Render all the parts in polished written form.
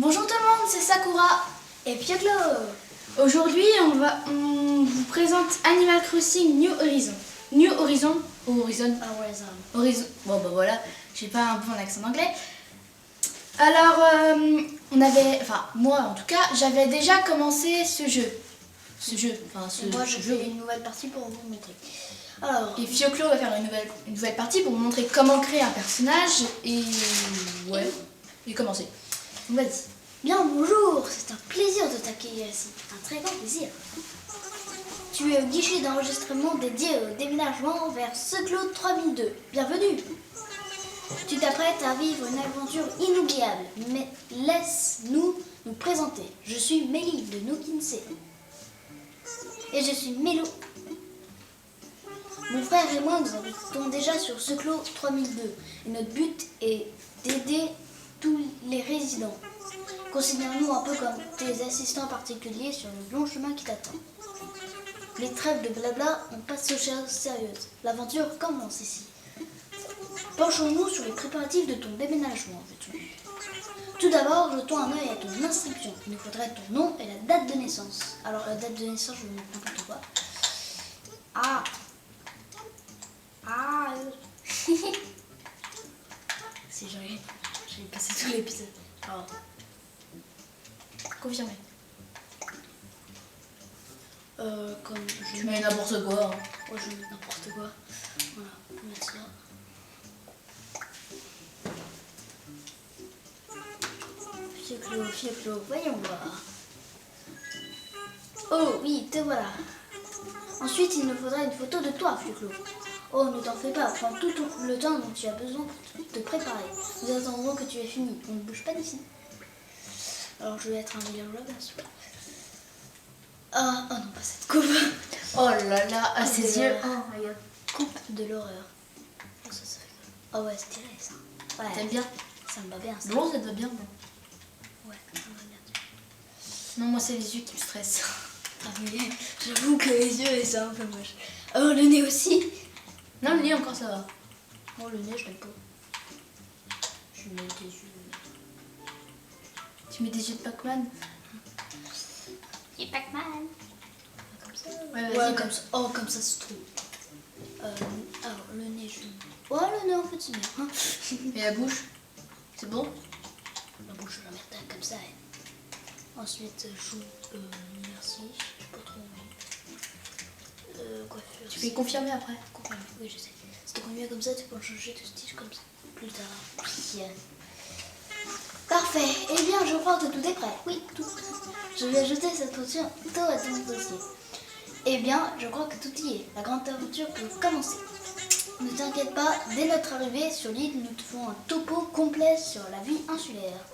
Bonjour tout le monde, c'est Sakura et Piotlo. Aujourd'hui, on vous présente Animal Crossing New Horizon. New Horizon ou Horizon? Horizon. Bon bah voilà, j'ai pas un bon accent anglais. Alors, moi en tout cas, j'avais déjà commencé ce jeu. Moi je fais une nouvelle partie pour vous montrer. Alors, et Fioclo va faire une nouvelle partie pour vous montrer comment créer un personnage et commencer. Donc vas-y. Bien, bonjour, c'est un plaisir de t'accueillir ici, un très grand plaisir. Tu es au guichet d'enregistrement dédié au déménagement vers Seclo 3002. Bienvenue. Tu t'apprêtes à vivre une aventure inoubliable, mais laisse-nous nous présenter. Je suis Mélie de Nookinsey. Et je suis Mélo. Mon frère et moi, nous habitons déjà sur Seclo 3002 et notre but est d'aider tous les résidents. Considère-nous un peu comme tes assistants particuliers sur le long chemin qui t'attend. Les trêves de blabla, on passe aux choses sérieuses. L'aventure commence ici. Penchons-nous sur les préparatifs de ton déménagement, veux-tu ? Tout d'abord, jetons un œil à ton inscription. Il nous faudrait ton nom et la date de naissance. Alors, la date de naissance, je vais mettre n'importe quoi. Si j'ai passé tout l'épisode. Alors, Confirmé. comme je Tu mets n'importe quoi. Hein. Ouais, je mets n'importe quoi. Voilà, on va mettre ça. Fioclo, voyons voir. Oh oui, te voilà. Ensuite, il nous faudra une photo de toi, Fioclo. Oh, ne t'en fais pas, prends tout le temps dont tu as besoin pour te préparer. Nous attendrons que tu aies fini. On ne bouge pas d'ici. Alors, je vais être un meilleur vlog, bien sûr. Oh non, pas cette coupe. Oh là là, à ses yeux. Oh, regarde. Coupe de l'horreur. Oh ouais, c'est tiré ça. Ouais. T'aimes bien? Ça me va bien. Ça. Non, ça te va bien. Non. Ouais, ça me va bien. Non, moi c'est les yeux qui me stressent. Ah mais j'avoue que les yeux, c'est un peu moche. Oh, le nez aussi. Non, le nez encore ça va. Oh, le nez, je l'aime pas. Je mets des yeux. Tu mets des yeux de Pac-Man? Et Pac-Man. Comme ça. Ouais, vas-y. Ouais, comme ça. Oh, comme ça se trouve. Alors, le nez, je... Ouais, le nez, en fait, c'est bien. Hein. Et la bouche? C'est bon? La bouche, je la mets comme ça. Ensuite, joue... merci, j'ai pas trop envie. Coiffure. Tu fais confirmer après? Confirmer, oui, je sais. Si tu conviens comme ça, tu peux en changer de style comme ça. Plus tard. Bien. Parfait. Eh bien, je crois que tout est prêt. Oui, tout. Je vais ajouter cette photo à ton dossier. Eh bien, je crois que tout y est. La grande aventure peut commencer. Ne t'inquiète pas, dès notre arrivée sur l'île, nous te ferons un topo complet sur la vie insulaire.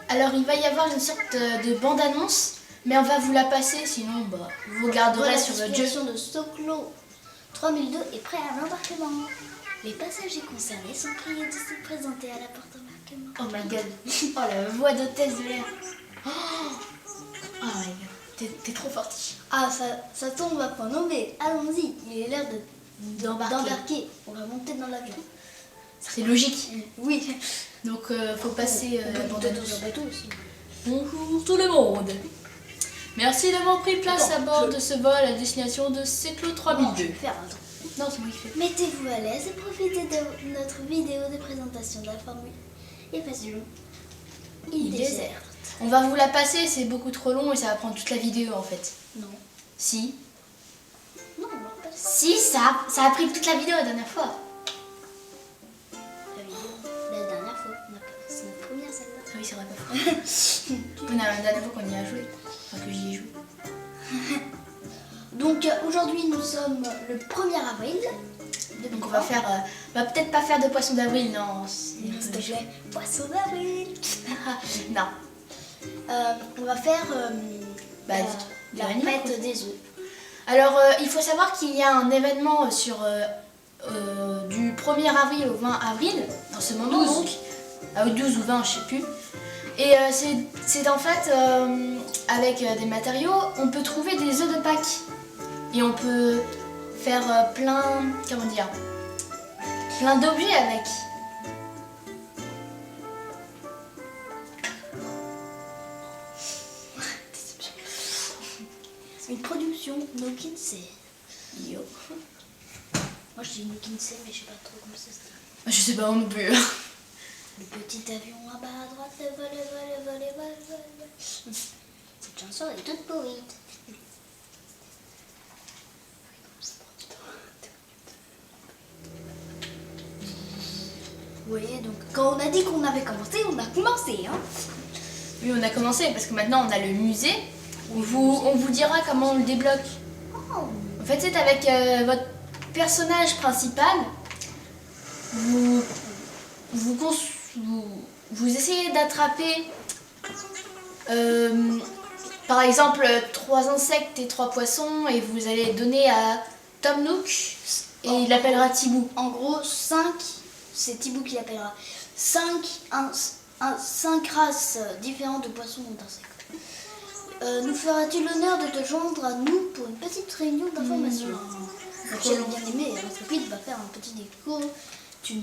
Alors, il va y avoir une sorte de bande-annonce, mais on va vous la passer, sinon vous regarderez sur le jeu. La de Seclo 3002 est prêt à l'embarquement. Les passagers concernés sont priés de se présenter à la porte d'embarquement. Oh my god. Oh, la voix d'hôtesse de l'air. Oh my god. T'es trop forte. Ah, ça tombe à point nommé. Allons-y, il est l'heure d'embarquer. On va monter dans l'avion. C'est logique. Oui. Donc, faut passer la bande-annonce. Bateau aussi. Bonjour tout le monde. Merci d'avoir pris place à bord de ce vol à destination de Seclo 3002. Je vais faire un temps. Non, c'est moi qui fais. Mettez-vous à l'aise et profitez de notre vidéo de présentation de la formule. Et passion. Il déserte. On va vous la passer, c'est beaucoup trop long et ça va prendre toute la vidéo en fait. Non. Si. Non, on va pas ça. Si, ça a pris toute la vidéo la dernière fois. La dernière fois, c'est notre première celle-là. Ah oui, c'est vrai, pas vrai. La dernière fois qu'on y a joué. Enfin, que j'y ai joué. Donc aujourd'hui, nous sommes le 1er avril. Donc on va faire... on va peut-être pas faire de poisson d'avril, non. S'il te plaît, poisson d'avril. Non. On va faire la fête des œufs. Alors, il faut savoir qu'il y a un événement sur du 1er avril au 20 avril, en ce moment 12. donc, au 12 ou 20, je sais plus. Et c'est en fait, avec des matériaux, on peut trouver des œufs de Pâques. Et on peut faire plein d'objets avec. Une production No Kinsey. Yo. Moi je dis No Kinsey, mais je sais pas trop comment ça se dit. Je sais pas non plus. Le petit avion à bas à droite, vole. Cette chanson est toute pourrie. Vous voyez, donc quand on a dit qu'on avait commencé, on a commencé. Hein. Oui, on a commencé parce que maintenant on a le musée. On vous dira comment on le débloque. Oh. En fait, c'est avec votre personnage principal. Vous essayez d'attraper, par exemple, 3 insectes et 3 poissons et vous allez donner à Tom Nook et il l'appellera Thibaut. En gros, 5, c'est Thibaut qui l'appellera. 5 races différentes de poissons ou d'insectes. Nous feras-tu l'honneur de te joindre à nous pour une petite réunion d'information? Donc, si elle a bien aimé, Intrépide va faire un petit discours. Tu ne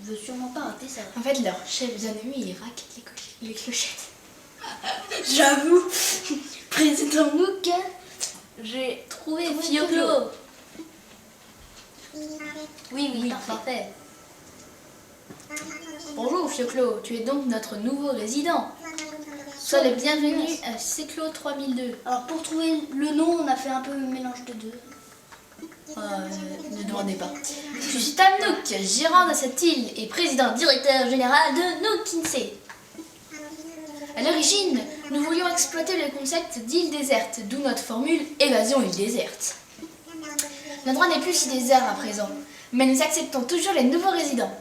veux sûrement pas rater ça. En fait, leur chef d'ennemi, il raquette les clochettes. J'avoue, président Nook, j'ai Trouvé trouvé Fioclo. Oui, parfait. Bonjour Fioclo, tu es donc notre nouveau résident. Sois le bienvenu à Seclo 3002. Alors pour trouver le nom, on a fait un peu un mélange de deux. Ne demandez pas. Je suis Tam Nook, gérant de cette île et président directeur général de Nook Kinsey. À l'origine, nous voulions exploiter le concept d'île déserte, d'où notre formule évasion île déserte. L'endroit n'est plus si désert à présent, mais nous acceptons toujours les nouveaux résidents.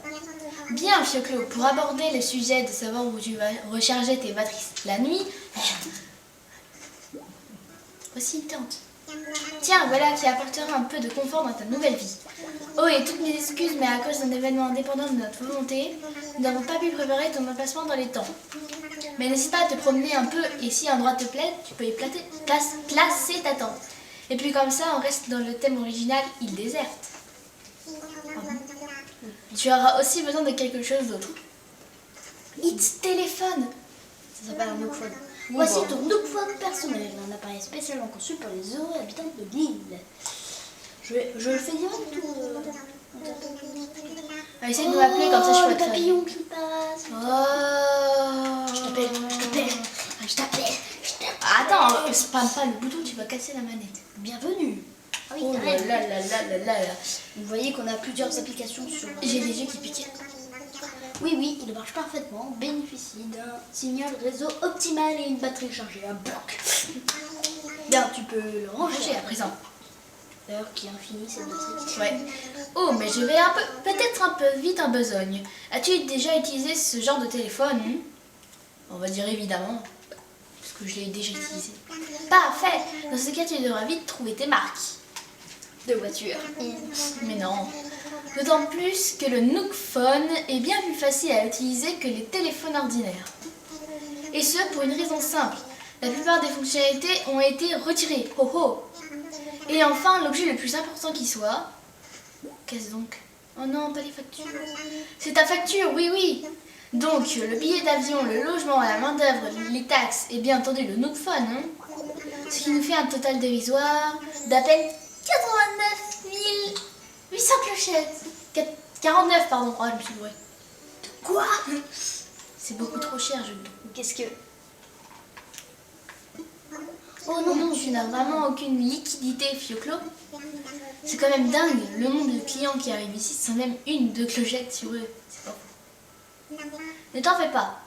Bien Fioclo, pour aborder le sujet de savoir où tu vas recharger tes batteries la nuit, voici une tente. Tiens, voilà qui apportera un peu de confort dans ta nouvelle vie. Oh, et toutes mes excuses, mais à cause d'un événement indépendant de notre volonté, nous n'avons pas pu préparer ton emplacement dans les temps. Mais n'hésite pas à te promener un peu, et si un endroit te plaît, tu peux y placer ta tente. Et puis comme ça, on reste dans le thème original, île déserte. Tu auras aussi besoin de quelque chose d'autre. It's téléphone. Ça s'appelle un Nookphone. Oui, Voici bon. ton Nookphone personnel, un appareil spécialement conçu pour les heureux habitants de l'île. Je le fais direct ou... Essaye de m'appeler comme ça je le peux te papillon qui passe. Oh. Je t'appelle. Attends, spam pas le bouton, tu vas casser la manette. Bienvenue. Ah oui, Oh là carrément. là. Vous voyez qu'on a plusieurs applications sur... J'ai les yeux qui piquent. Oui, il marche parfaitement. Bénéficie d'un signal réseau optimal et une batterie chargée à bloc. Bien, tu peux le ranger à présent. L'heure qui est infinie, cette batterie. Ouais. Oh, mais je vais peut-être un peu vite en besogne. As-tu déjà utilisé ce genre de téléphone? On va dire évidemment, parce que je l'ai déjà utilisé. Parfait. Dans ce cas, tu devras vite trouver tes marques De voiture. Mais non. D'autant plus que le Nookphone est bien plus facile à utiliser que les téléphones ordinaires. Et ce, pour une raison simple. La plupart des fonctionnalités ont été retirées. Ho ho. Et enfin, l'objet le plus important qui soit... Qu'est-ce donc? Oh non, pas les factures. C'est ta facture, oui. Donc, le billet d'avion, le logement, la main-d'œuvre, les taxes et bien entendu le Nookphone. Hein, ce qui nous fait un total dérisoire d'à peine 89 800 clochettes. 49, pardon. Oh, je me suis bourrée. Quoi? C'est beaucoup trop cher, je le trouve. Qu'est-ce que... Oh non, tu n'as vraiment aucune liquidité, Fioclo. C'est quand même dingue, le nombre de clients qui arrivent ici sans même une ou deux clochettes sur eux. C'est pas fou. Ne t'en fais pas.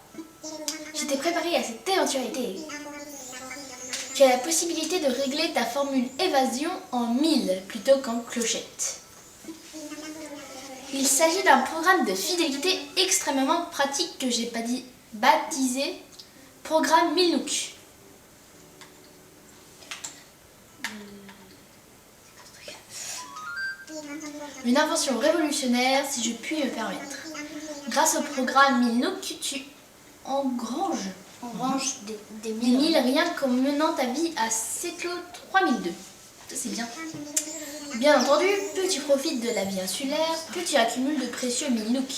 Je t'ai préparé à cette éventualité. Tu as la possibilité de régler ta formule évasion en 1000 plutôt qu'en clochette. Il s'agit d'un programme de fidélité extrêmement pratique que j'ai baptisé Programme 1000 Nook. Une invention révolutionnaire, si je puis me permettre. Grâce au programme 1000 Nook, tu engranges On range des des mille. 1000 rien qu'en menant ta vie à Seclo 3002. Ça c'est bien. Bien entendu, plus tu profites de la vie insulaire, plus tu accumules de précieux 1000 Nook.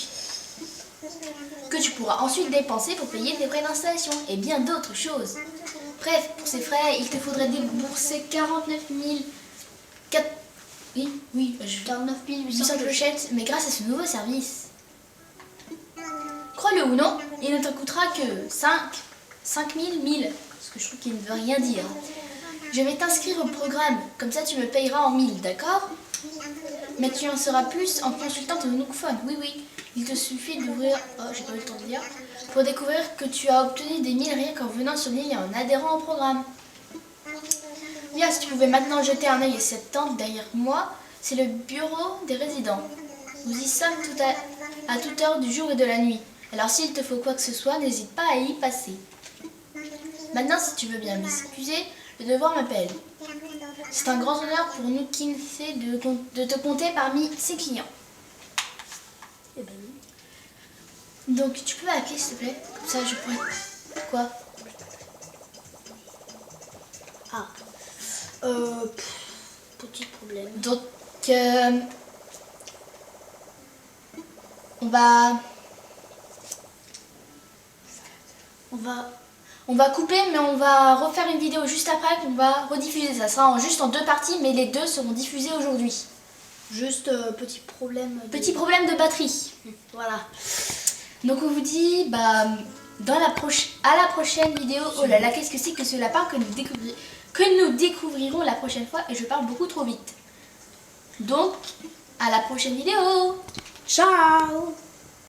Que tu pourras ensuite dépenser pour payer tes frais d'installation et bien d'autres choses. Bref, pour ces frais, il te faudrait débourser 49 000... Oui, 49 800 800 clochettes, mais grâce à ce nouveau service. Crois-le ou non, il ne t'en coûtera que 5 000, 1000, ce que je trouve qu'il ne veut rien dire. Je vais t'inscrire au programme, comme ça tu me payeras en 1000, d'accord? Mais tu en sauras plus en consultant ton Nookphone. Oui, il te suffit d'ouvrir... Oh, j'ai pas eu le temps de dire. Pour découvrir que tu as obtenu des 1000 rien qu'en venant sur l'île et en adhérant au programme. Bien, si tu pouvais maintenant jeter un œil à cette tente derrière moi, c'est le bureau des résidents. Nous y sommes à toute heure du jour et de la nuit. Alors s'il te faut quoi que ce soit, n'hésite pas à y passer. Maintenant, si tu veux bien m'excuser, le devoir m'appelle. C'est un grand honneur pour nous Kinsey de te compter parmi ses clients. Eh ben oui. Donc tu peux m'appeler s'il te plaît? Comme ça je pourrais... Quoi? Ah. Petit problème. Donc on va couper, mais on va refaire une vidéo juste après qu'on va rediffuser. Ça sera juste en 2 parties, mais les 2 seront diffusés aujourd'hui. Juste petit problème. Petit problème de batterie. Voilà. Donc on vous dit à la prochaine vidéo. Oh là là, qu'est-ce que c'est que ce lapin que nous découvrirons la prochaine fois, et je parle beaucoup trop vite. Donc à la prochaine vidéo. Ciao.